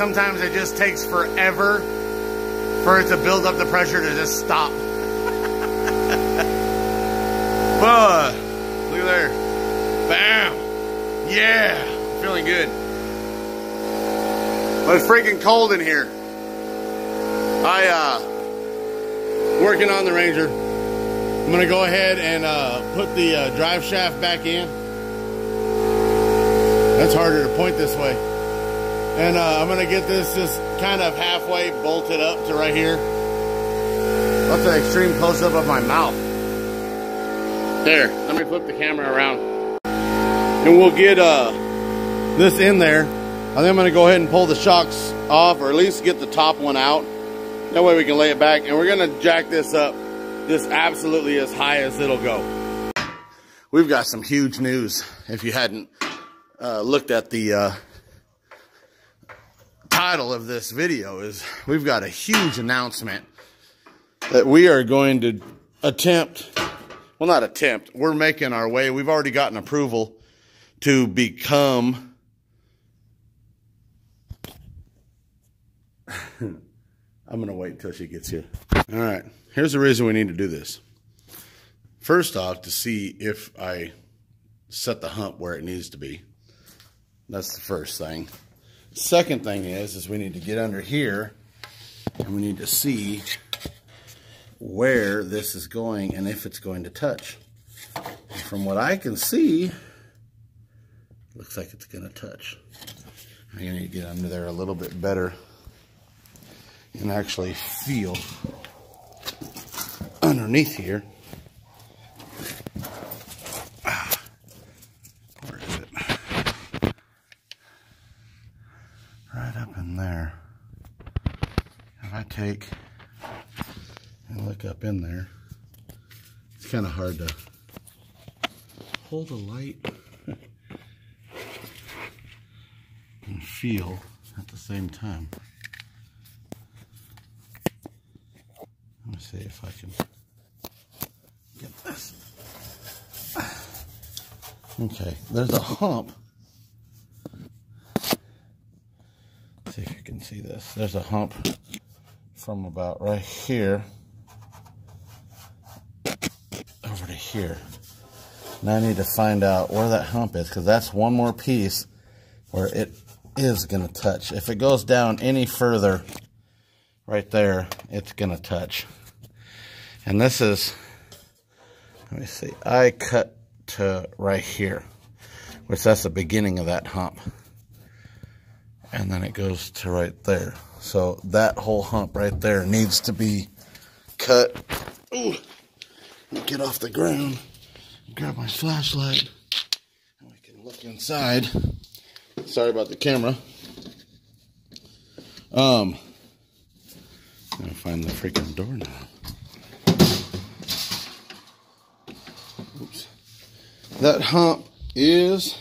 sometimes it just takes forever for it to build up the pressure to just stop. Whoa, look at there. Bam. Yeah, feeling good. But it's freaking cold in here. Working on the Ranger. I'm gonna go ahead and put the drive shaft back in. That's harder to point this way. And I'm gonna get this just kind of halfway bolted up to right here. That's an extreme close-up of my mouth. There, let me flip the camera around. And we'll get this in there. I think I'm gonna go ahead and pull the shocks off, or at least get the top one out. That way we can lay it back. And we're gonna jack this up just absolutely as high as it'll go. We've got some huge news. If you hadn't looked at the title of this video, is we've got a huge announcement that we are going to attempt, well, not attempt, we're making our way. We've already gotten approval to become I'm gonna wait until she gets here. All right, here's the reason we need to do this. First off, to see if I set the hump where it needs to be. That's the first thing. Second thing is we need to get under here and we need to see where this is going and if it's going to touch. From what I can see, looks like it's gonna touch. I'm gonna need to get under there a little bit better and actually feel underneath here. Where is it? Right up in there. If I take and look up in there, it's kind of hard to hold a light and feel at the same time. Let me see if I can get this. Okay, there's a hump. Let's see if you can see this. There's a hump from about right here over to here. Now I need to find out where that hump is, because that's one more piece where it is going to touch. If it goes down any further, right there, it's going to touch. And this is, let me see, I cut to right here, which that's the beginning of that hump. And then it goes to right there. So that whole hump right there needs to be cut. Ooh, get off the ground, grab my flashlight, and we can look inside. Sorry about the camera. I'm gonna find the freaking doorknob. Oops. That hump is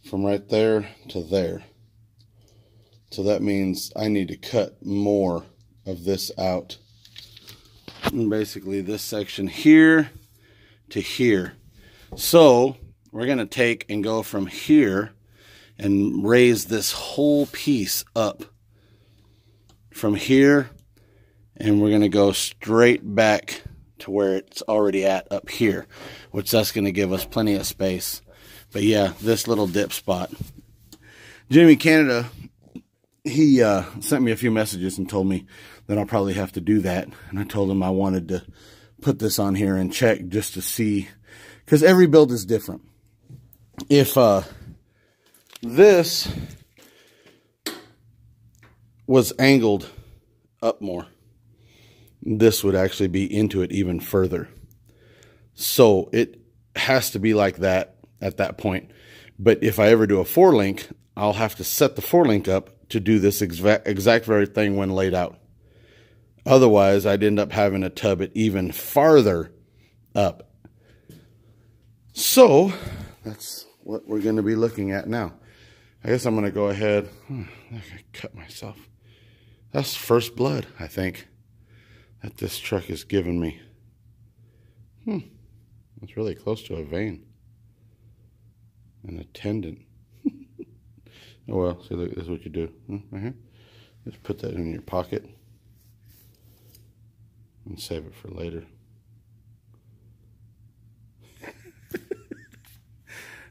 from right there to there. So that means I need to cut more of this out. And basically this section here to here. So we're gonna take and go from here and raise this whole piece up from here, and we're gonna go straight back to where it's already at up here, which that's gonna give us plenty of space. But yeah, this little dip spot. Jimmy Canada, he sent me a few messages and told me that I'll probably have to do that. And I told him I wanted to put this on here and check just to see, because every build is different. If this was angled up more, this would actually be into it even further. So it has to be like that at that point. But if I ever do a 4-link, I'll have to set the 4-link up to do this exact very thing when laid out. Otherwise, I'd end up having to tub it even farther up. So that's what we're going to be looking at now. I guess I'm going to go ahead. I cut myself. That's first blood, I think, that this truck has given me. It's really close to a vein and a tendon. Oh well, see, look, this is what you do. Right here. Just put that in your pocket and save it for later.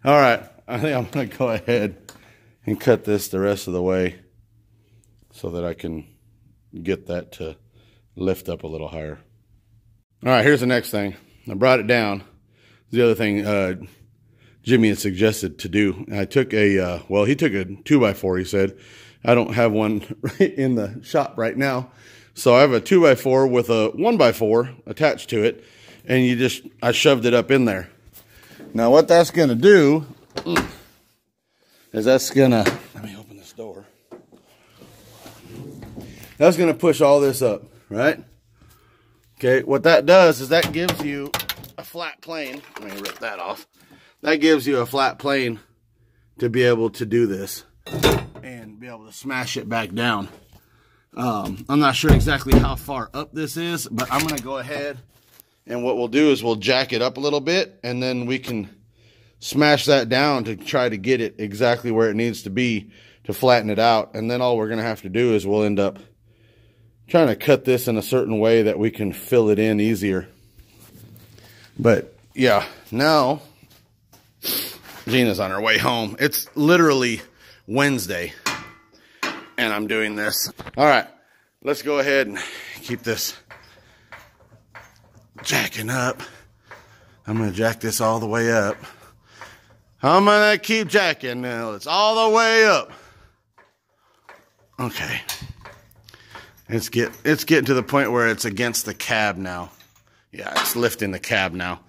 All right, I think I'm gonna go ahead and cut this the rest of the way so that I can get that to lift up a little higher. All right, here's the next thing. I brought it down. The other thing Jimmy had suggested to do. I took a, well, he took a 2x4, he said. I don't have one in the shop right now. So I have a 2x4 with a 1x4 attached to it. And I shoved it up in there. Now what that's going to do is that's going to, let me open this door. That's going to push all this up, right? Okay, what that does is that gives you a flat plane. Let me rip that off. That gives you a flat plane to be able to do this and be able to smash it back down. I'm not sure exactly how far up this is, but I'm going to go ahead and what we'll do is we'll jack it up a little bit and then we can smash that down to try to get it exactly where it needs to be to flatten it out. And then all we're going to have to do is we'll end up trying to cut this in a certain way that we can fill it in easier. But yeah, now Gina's on her way home. It's literally Wednesday and I'm doing this. All right, let's go ahead and keep this jacking up. I'm going to jack this all the way up. I'm going to keep jacking now. It's all the way up. Okay. It's getting to the point where it's against the cab now. Yeah, it's lifting the cab now.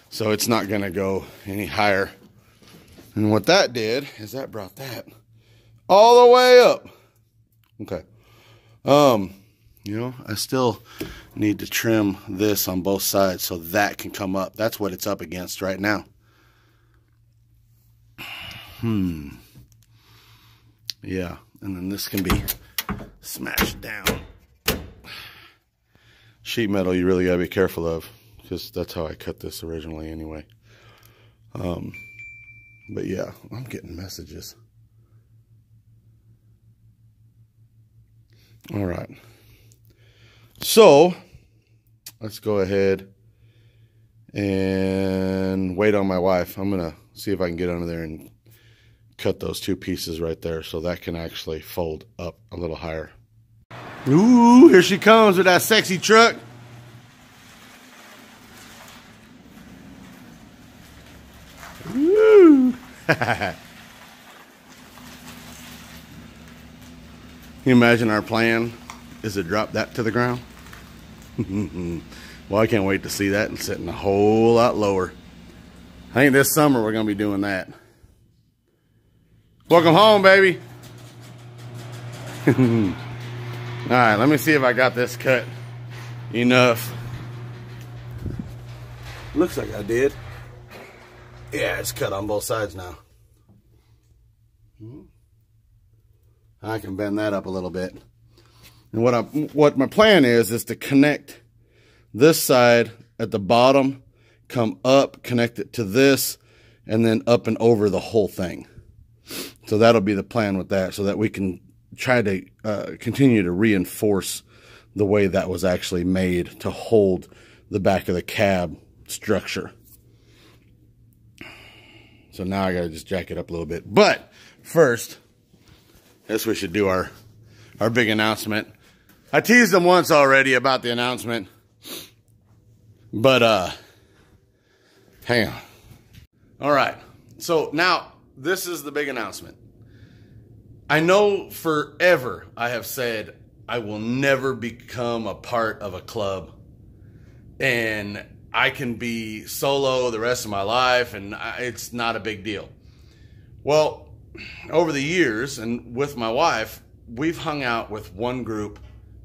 So it's not going to go any higher. And what that did is that brought that all the way up. Okay. You know, I still need to trim this on both sides so that can come up. That's what it's up against right now. Yeah, and then this can be smashed down. Sheet metal you really gotta be careful of because that's how I cut this originally anyway. But yeah, I'm getting messages. All right. So let's go ahead and wait on my wife. I'm going to see if I can get under there and cut those two pieces right there so that can actually fold up a little higher. Ooh, here she comes with that sexy truck. Woo! Can you imagine our plan is to drop that to the ground? Well, I can't wait to see that and sitting a whole lot lower. I think this summer we're going to be doing that. Welcome home, baby. All right, let me see if I got this cut enough. Looks like I did. Yeah, it's cut on both sides now. I can bend that up a little bit. And what my plan is to connect this side at the bottom, come up, connect it to this, and then up and over the whole thing. So that'll be the plan with that, so that we can try to continue to reinforce the way that was actually made to hold the back of the cab structure. So now I gotta just jack it up a little bit. But first, I guess we should do our big announcement. I teased them once already about the announcement. But, hang on. All right. So now this is the big announcement. I know forever I have said I will never become a part of a club. And I can be solo the rest of my life and it's not a big deal. Well, over the years and with my wife, we've hung out with one group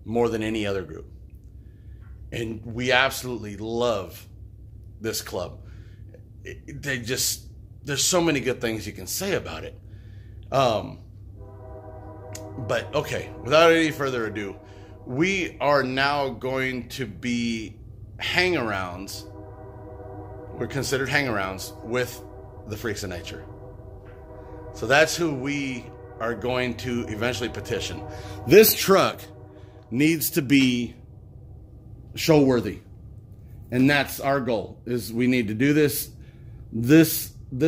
more than any other group. And we absolutely love this club. There's so many good things you can say about it. But okay, without any further ado, we are now going to be hang-arounds. We're considered hang-arounds with the Freaks of Nature. So that's who we are going to eventually petition. This truck needs to be show worthy. And that's our goal, is we need to do this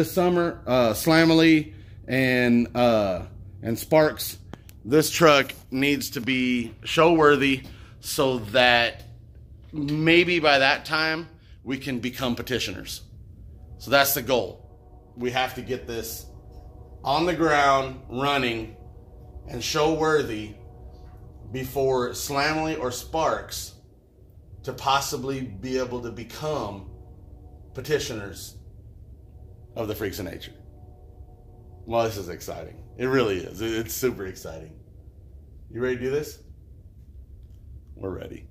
summer. Slamily and Sparks, this truck needs to be show worthy so that maybe by that time we can become petitioners. So that's the goal. We have to get this on the ground, running, and show worthy before Slamily or Sparks to possibly be able to become petitioners of the Freaks of Nature. Well, this is exciting. It really is. It's super exciting. You ready to do this? We're ready.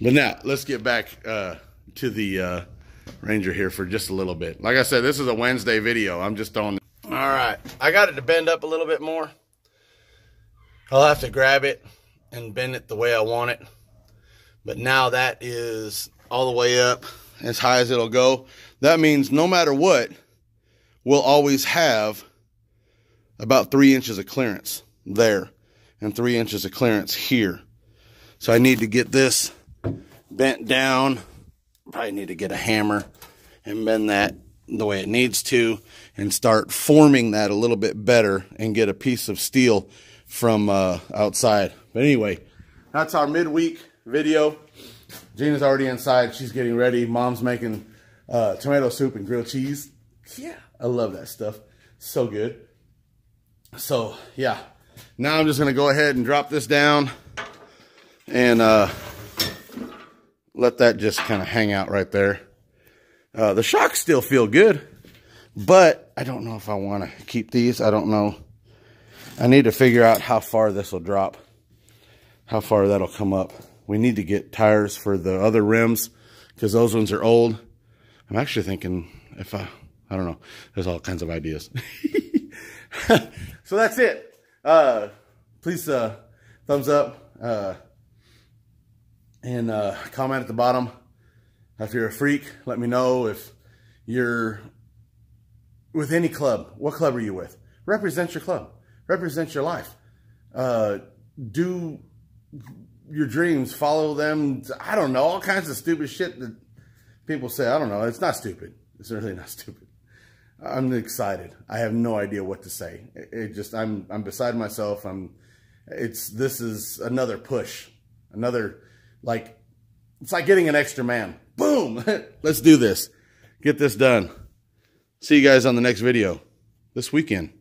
But now, let's get back to the Ranger here for just a little bit. Like I said, this is a Wednesday video. I'm just throwing... All right. I got it to bend up a little bit more. I'll have to grab it and bend it the way I want it. But now that is all the way up, as high as it'll go. That means no matter what, we'll always have about 3 inches of clearance there and 3 inches of clearance here. So I need to get this bent down. Probably need to get a hammer and bend that the way it needs to and start forming that a little bit better and get a piece of steel from outside. But anyway, that's our midweek video. Gina's already inside. She's getting ready. Mom's making tomato soup and grilled cheese. Yeah, I love that stuff. So good. So, yeah. Now I'm just going to go ahead and drop this down and let that just kind of hang out right there. The shocks still feel good, but I don't know if I want to keep these. I don't know. I need to figure out how far this will drop, how far that'll come up. We need to get tires for the other rims because those ones are old. I'm actually thinking if I don't know. There's all kinds of ideas. So that's it. Please thumbs up and comment at the bottom. If you're a freak, let me know. If you're with any club, what club are you with? Represent your club. Represent your life. Do your dreams. Follow them. I don't know. All kinds of stupid shit that people say. I don't know. It's not stupid. It's really not stupid. I'm excited. I have no idea what to say. I'm beside myself. This is another push. Another, it's like getting an extra man. Boom! Let's do this. Get this done. See you guys on the next video this weekend.